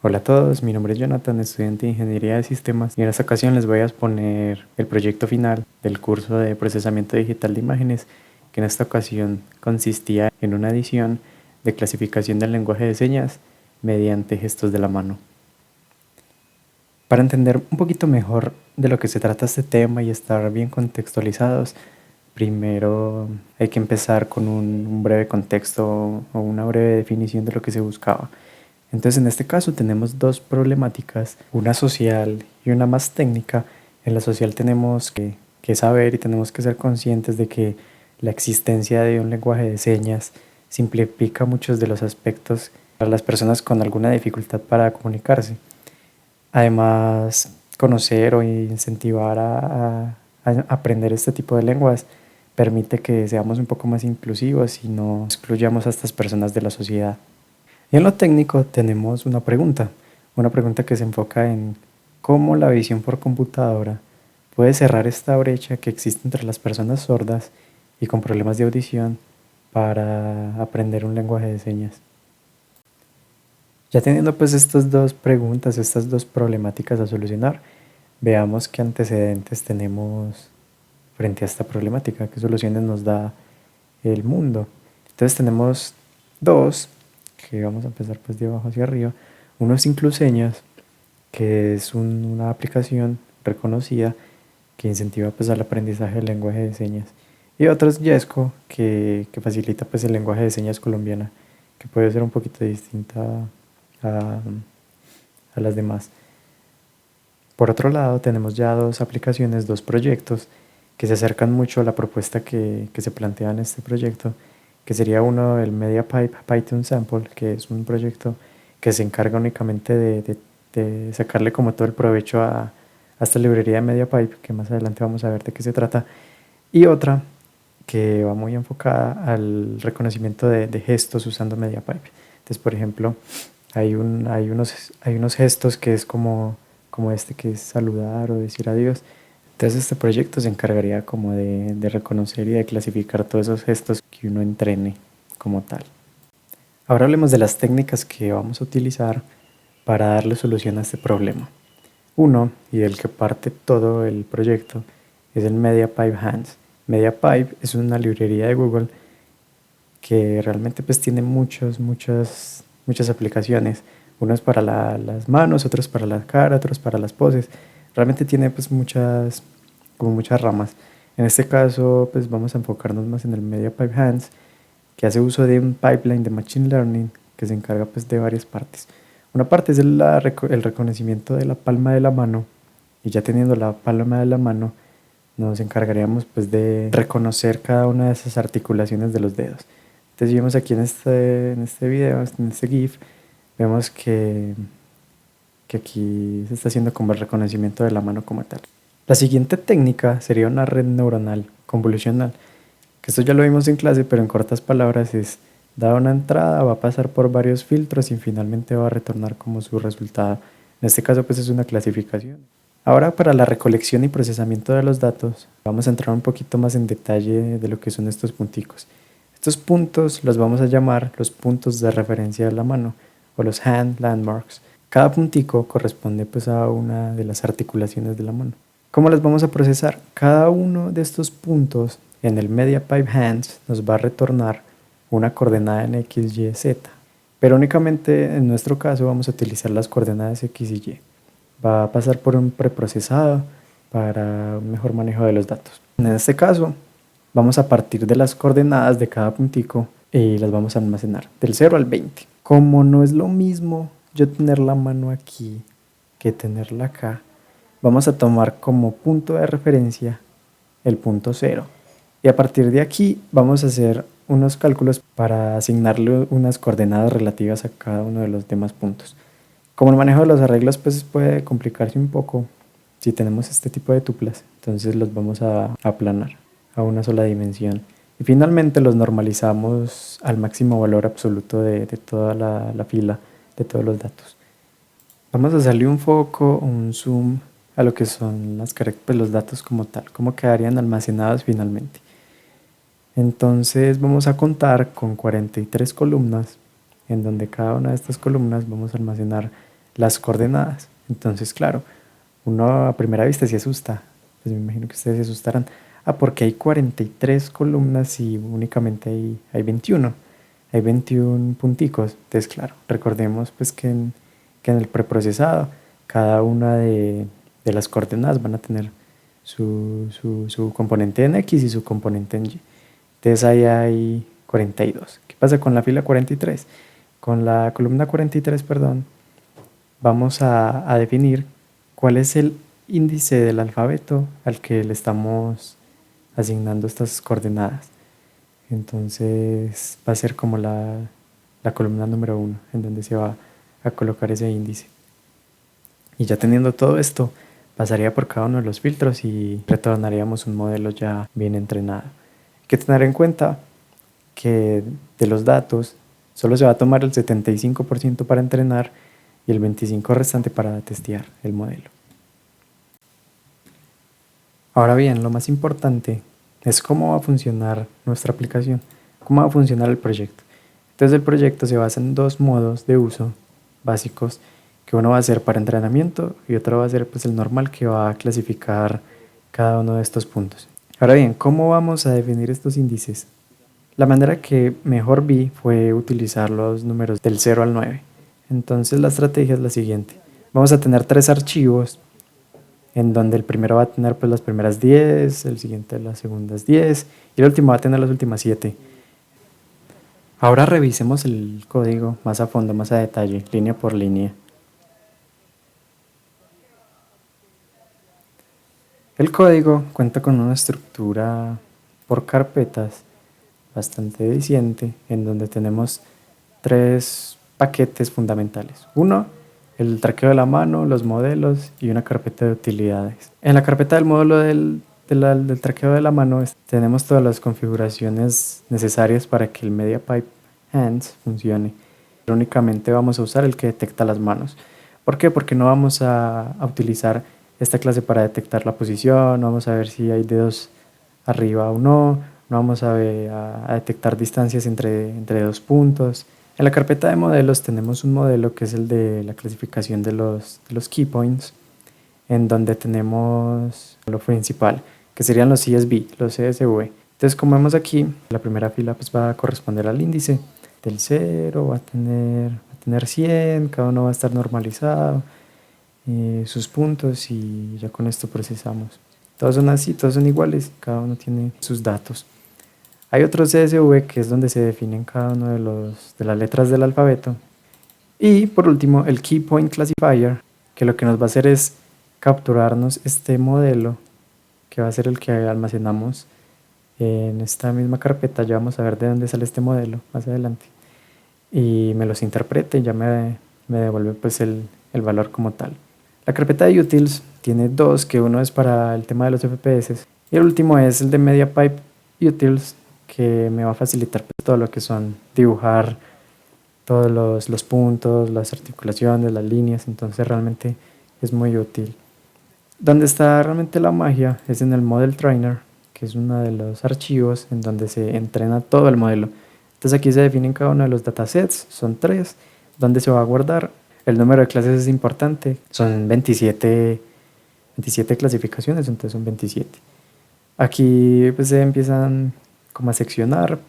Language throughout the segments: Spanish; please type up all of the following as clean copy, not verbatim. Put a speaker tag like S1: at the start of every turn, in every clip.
S1: Hola a todos, mi nombre es Jonathan, estudiante de Ingeniería de Sistemas y en esta ocasión les voy a exponer el proyecto final del curso de Procesamiento Digital de Imágenes, que en esta ocasión consistía en una edición de clasificación del lenguaje de señas mediante gestos de la mano. Para entender un poquito mejor de lo que se trata este tema y estar bien contextualizados, primero hay que empezar con un breve contexto o una breve definición de lo que se buscaba. Entonces, en este caso tenemos dos problemáticas, una social y una más técnica. En la social tenemos que saber y tenemos que ser conscientes de que la existencia de un lenguaje de señas simplifica muchos de los aspectos para las personas con alguna dificultad para comunicarse. Además, conocer o incentivar a aprender este tipo de lenguas permite que seamos un poco más inclusivos y no excluyamos a estas personas de la sociedad. Y en lo técnico tenemos una pregunta que se enfoca en cómo la visión por computadora puede cerrar esta brecha que existe entre las personas sordas y con problemas de audición para aprender un lenguaje de señas. Ya teniendo pues estas dos preguntas, estas dos problemáticas a solucionar, veamos qué antecedentes tenemos frente a esta problemática, qué soluciones nos da el mundo. Entonces tenemos dos, que vamos a empezar pues de abajo hacia arriba. Uno es Incluseñas, que es una aplicación reconocida que incentiva pues al aprendizaje del lenguaje de señas. Y otro es Yesco, que facilita pues el lenguaje de señas colombiana, que puede ser un poquito distinta a, a las demás. Por otro lado, tenemos ya dos aplicaciones, dos proyectos que se acercan mucho a la propuesta que se plantea en este proyecto, que sería uno el MediaPipe Python Sample, que es un proyecto que se encarga únicamente de sacarle como todo el provecho a esta librería de MediaPipe, que más adelante vamos a ver de qué se trata, y otra que va muy enfocada al reconocimiento de gestos usando MediaPipe. Entonces, por ejemplo, hay unos gestos que es como este que es saludar o decir adiós. Entonces este proyecto se encargaría como de reconocer y de clasificar todos esos gestos que uno entrene como tal. Ahora hablemos de las técnicas que vamos a utilizar para darle solución a este problema. Uno, y del que parte todo el proyecto, es el MediaPipe Hands. MediaPipe es una librería de Google que realmente pues tiene muchas aplicaciones. Unos para las manos, otros para la cara, otros para las poses. Realmente tiene pues como muchas ramas. En este caso pues vamos a enfocarnos más en el MediaPipe Hands, que hace uso de un pipeline de Machine Learning que se encarga pues de varias partes. Una parte es el reconocimiento de la palma de la mano, y ya teniendo la palma de la mano nos encargaríamos pues de reconocer cada una de esas articulaciones de los dedos. Entonces vemos aquí en este video, en este GIF, vemos que aquí se está haciendo como el reconocimiento de la mano como tal. La siguiente técnica sería una red neuronal convolucional, que esto ya lo vimos en clase, pero en cortas palabras es, dada una entrada, va a pasar por varios filtros y finalmente va a retornar como su resultado. En este caso pues es una clasificación. Ahora para la recolección y procesamiento de los datos, vamos a entrar un poquito más en detalle de lo que son estos punticos. Estos puntos los vamos a llamar los puntos de referencia de la mano o los hand landmarks. Cada puntico corresponde pues a una de las articulaciones de la mano. ¿Cómo las vamos a procesar? Cada uno de estos puntos en el MediaPipe Hands nos va a retornar una coordenada en X, Y, Z. Pero únicamente en nuestro caso vamos a utilizar las coordenadas X y Y. Va a pasar por un preprocesado para un mejor manejo de los datos. En este caso, vamos a partir de las coordenadas de cada puntico y las vamos a almacenar del 0 al 20. Como no es lo mismo yo tener la mano aquí que tenerla acá, vamos a tomar como punto de referencia el punto 0. Y a partir de aquí vamos a hacer unos cálculos para asignarle unas coordenadas relativas a cada uno de los demás puntos. Como el manejo de los arreglos pues puede complicarse un poco si tenemos este tipo de tuplas, entonces los vamos a aplanar a una sola dimensión. Y finalmente los normalizamos al máximo valor absoluto de toda la fila de todos los datos. Vamos a hacerle un foco, un zoom a lo que son pues los datos como tal, cómo quedarían almacenados finalmente. Entonces vamos a contar con 43 columnas, en donde cada una de estas columnas vamos a almacenar las coordenadas. Entonces, claro, uno a primera vista se asusta, pues me imagino que ustedes se asustarán. Porque hay 43 columnas y únicamente hay 21. Hay 21 punticos. Entonces, claro, recordemos pues que en el preprocesado cada una de las coordenadas van a tener su componente en X y su componente en Y. Entonces ahí hay 42. ¿Qué pasa con la fila 43? Con la columna 43, perdón, vamos a definir cuál es el índice del alfabeto al que le estamos asignando estas coordenadas. Entonces va a ser como la columna número 1 en donde se va a colocar ese índice. Y ya teniendo todo esto, pasaría por cada uno de los filtros y retornaríamos un modelo ya bien entrenado. Hay que tener en cuenta que de los datos solo se va a tomar el 75% para entrenar y el 25% restante para testear el modelo. Ahora bien, lo más importante es cómo va a funcionar nuestra aplicación, cómo va a funcionar el proyecto. Entonces el proyecto se basa en dos modos de uso básicos, que uno va a ser para entrenamiento y otro va a ser pues el normal, que va a clasificar cada uno de estos puntos. Ahora bien, ¿cómo vamos a definir estos índices? La manera que mejor vi fue utilizar los números del 0 al 9. Entonces la estrategia es la siguiente. Vamos a tener 3 archivos en donde el primero va a tener pues las primeras 10, el siguiente las segundas 10 y el último va a tener las últimas 7. Ahora revisemos el código más a fondo, más a detalle, línea por línea. El código cuenta con una estructura por carpetas bastante eficiente, en donde tenemos 3 paquetes fundamentales. Uno, el traqueo de la mano, los modelos y una carpeta de utilidades. En la carpeta del módulo del traqueo de la mano tenemos todas las configuraciones necesarias para que el MediaPipe Hands funcione. Pero únicamente vamos a usar el que detecta las manos. ¿Por qué? Porque no vamos a utilizar esta clase para detectar la posición, no vamos a ver si hay dedos arriba o no vamos a detectar distancias entre dos puntos. En la carpeta de modelos tenemos un modelo que es el de la clasificación de los key points, en donde tenemos lo principal, que serían los CSV, los CSV. Entonces, como vemos aquí, la primera fila pues va a corresponder al índice del 0, va a tener 100, cada uno va a estar normalizado, sus puntos, y ya con esto procesamos. Todos son así, todos son iguales, cada uno tiene sus datos. Hay otro CSV que es donde se definen cada uno de las letras del alfabeto. Y por último, el Key Point Classifier, que lo que nos va a hacer es capturarnos este modelo, que va a ser el que almacenamos en esta misma carpeta. Ya vamos a ver de dónde sale este modelo más adelante. Y me los interprete y ya me devuelve pues el valor como tal. La carpeta de utils tiene dos, que uno es para el tema de los FPS y el último es el de MediaPipe utils, que me va a facilitar pues todo lo que son dibujar todos los puntos, las articulaciones, las líneas. Entonces realmente es muy útil. Donde está realmente la magia es en el Model Trainer, que es uno de los archivos en donde se entrena todo el modelo. Entonces aquí se definen cada uno de los datasets, son 3, donde se va a guardar. El número de clases es importante, son 27 clasificaciones, entonces son 27. Aquí pues se empiezan como a seccionar,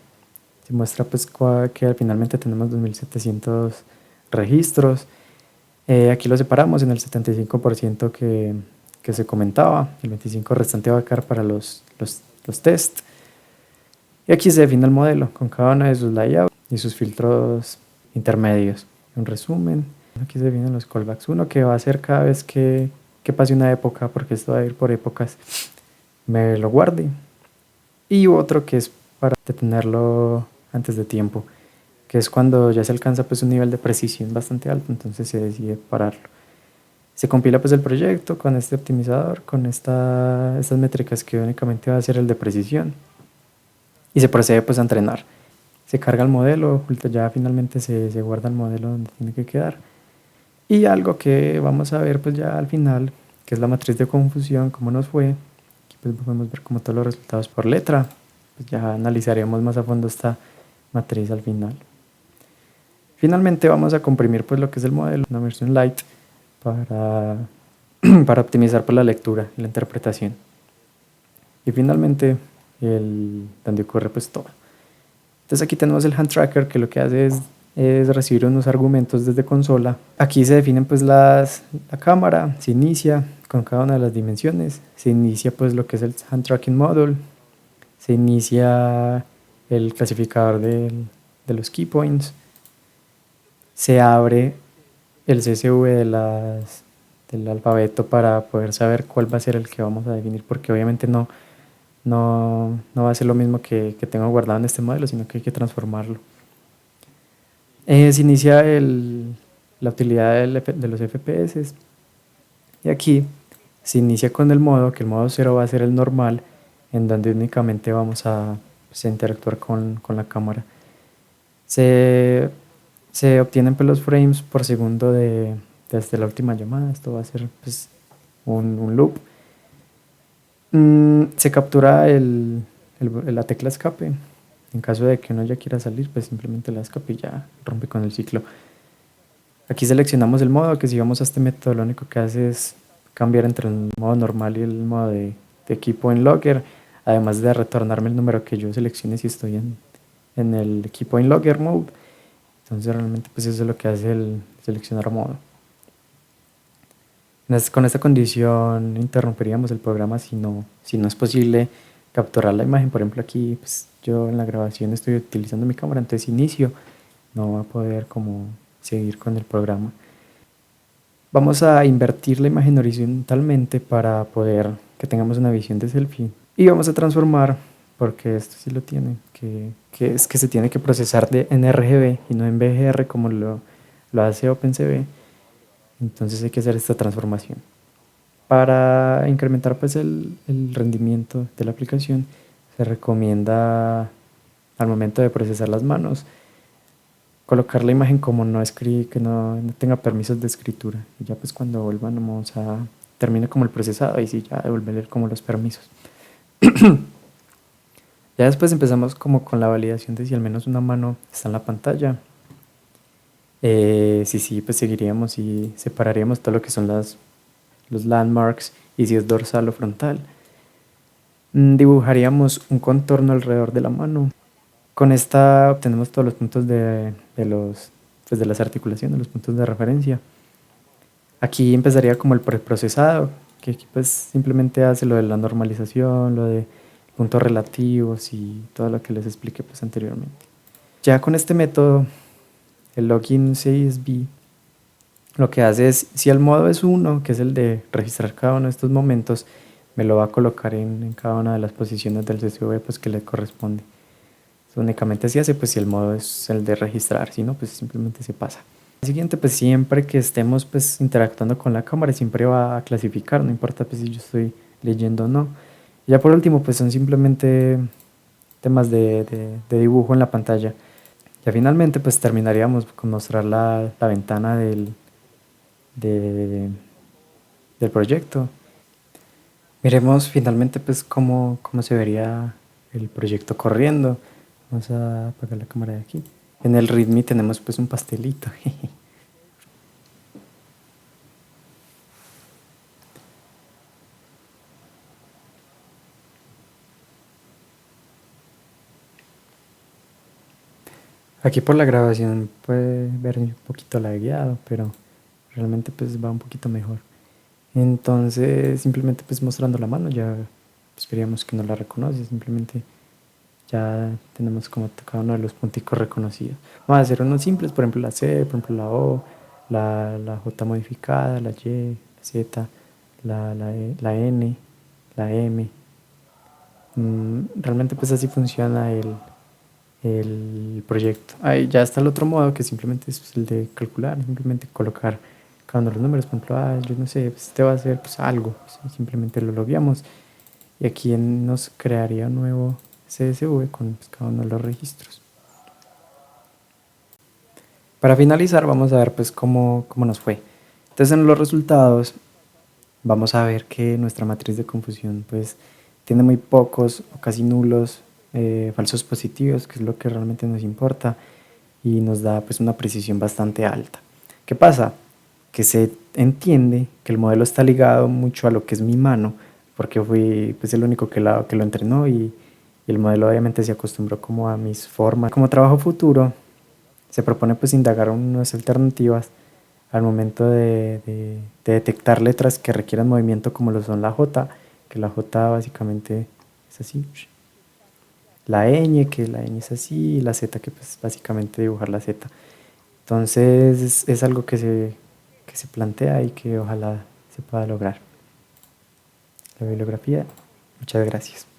S1: se muestra pues que finalmente tenemos 2700 registros. Aquí lo separamos en el 75% que se comentaba, el 25% restante va a quedar para los tests. Y aquí se define el modelo con cada uno de sus layouts y sus filtros intermedios. Un resumen, aquí se definen los callbacks. Uno que va a ser cada vez que pase una época, porque esto va a ir por épocas, me lo guarde. Y otro que es para detenerlo antes de tiempo, que es cuando ya se alcanza pues un nivel de precisión bastante alto, entonces se decide pararlo. Se compila pues el proyecto con este optimizador, con estas métricas que únicamente va a ser el de precisión, y se procede pues a entrenar. Se carga el modelo, ya finalmente se guarda el modelo donde tiene que quedar. Y algo que vamos a ver pues ya al final, que es la matriz de confusión, cómo nos fue. Aquí pues podemos ver como todos los resultados por letra. Pues ya analizaremos más a fondo esta matriz al final. Finalmente vamos a comprimir pues lo que es el modelo, una versión light, para, para optimizar por la lectura y la interpretación. Y finalmente, donde ocurre pues todo. Entonces aquí tenemos el hand tracker, que lo que hace es recibir unos argumentos desde consola. Aquí se definen pues la cámara, se inicia con cada una de las dimensiones, se inicia pues lo que es el hand tracking module, se inicia el clasificador de los key points, se abre el CSV del alfabeto para poder saber cuál va a ser el que vamos a definir, porque obviamente no va a ser lo mismo que tengo guardado en este modelo, sino que hay que transformarlo. Se inicia la utilidad de los FPS, y aquí se inicia con el modo, que el modo 0 va a ser el normal, en donde únicamente vamos a interactuar con la cámara. Se obtienen pues, los frames por segundo desde la última llamada. Esto va a ser pues, un loop. Se captura la tecla escape. En caso de que uno ya quiera salir, pues simplemente la escape y ya rompe con el ciclo. Aquí seleccionamos el modo, que si vamos a este método, lo único que hace es cambiar entre el modo normal y el modo de equipo en Logger, además de retornarme el número que yo seleccione si estoy en el equipo en Logger mode. Entonces realmente pues eso es lo que hace el seleccionar modo. Con esta condición interrumpiríamos el programa si no es posible capturar la imagen. Por ejemplo aquí pues, yo en la grabación estoy utilizando mi cámara, entonces inicio, no va a poder como seguir con el programa. Vamos a invertir la imagen horizontalmente para poder que tengamos una visión de selfie. Y vamos a transformar, porque esto sí lo tiene, que se tiene que procesar en RGB y no en BGR como lo hace OpenCV. Entonces hay que hacer esta transformación. Para incrementar pues, el rendimiento de la aplicación, se recomienda al momento de procesar las manos colocar la imagen como que no tenga permisos de escritura. Y ya pues cuando vuelvan termine como el procesado y sí ya devolverle como los permisos. Ya después empezamos como con la validación de si al menos una mano está en la pantalla. Sí, pues seguiríamos y separaríamos todo lo que son los landmarks y si es dorsal o frontal. Dibujaríamos un contorno alrededor de la mano. Con esta obtenemos todos los puntos de las articulaciones, los puntos de referencia. Aquí empezaría como el preprocesado, que aquí pues simplemente hace lo de la normalización, lo de puntos relativos y todo lo que les expliqué pues anteriormente. Ya con este método, el login CSV, lo que hace es, si el modo es 1, que es el de registrar cada uno de estos momentos, me lo va a colocar en cada una de las posiciones del CSV pues, que le corresponde. Únicamente se hace pues si el modo es el de registrar, si no pues simplemente se pasa. El siguiente pues siempre que estemos pues interactuando con la cámara siempre va a clasificar, no importa pues si yo estoy leyendo o no. Y ya por último pues son simplemente temas de dibujo en la pantalla. Ya finalmente pues terminaríamos con mostrar la ventana del proyecto. Miremos finalmente pues cómo se vería el proyecto corriendo. Vamos a apagar la cámara de aquí. En el README tenemos pues un pastelito. Aquí por la grabación puede ver un poquito lagueado, pero realmente pues va un poquito mejor. Entonces simplemente pues mostrando la mano ya esperíamos que no la reconoce, simplemente ya tenemos como cada uno de los punticos reconocidos. Vamos a hacer unos simples, por ejemplo la C, por ejemplo la O, la J modificada, la Y, la Z, la N, la M. Realmente pues así funciona el proyecto. Ahí ya está el otro modo que simplemente es el de calcular, simplemente colocar cada uno de los números. Por ejemplo, yo no sé, pues este va a ser pues algo, simplemente lo logueamos y aquí nos crearía un nuevo CSV con pues, cada uno de los registros. Para finalizar vamos a ver pues cómo nos fue. Entonces en los resultados vamos a ver que nuestra matriz de confusión pues tiene muy pocos o casi nulos falsos positivos, que es lo que realmente nos importa, y nos da pues una precisión bastante alta. ¿Qué pasa? que se entiende que el modelo está ligado mucho a lo que es mi mano, porque fui pues, el único que lo entrenó y el modelo obviamente se acostumbró como a mis formas. Como trabajo futuro, se propone pues indagar unas alternativas al momento de detectar letras que requieran movimiento como lo son la J, que la J básicamente es así, la ñ, que la ñ es así, y la Z, que pues básicamente dibujar la Z. Entonces es algo que se plantea y que ojalá se pueda lograr. La bibliografía, muchas gracias.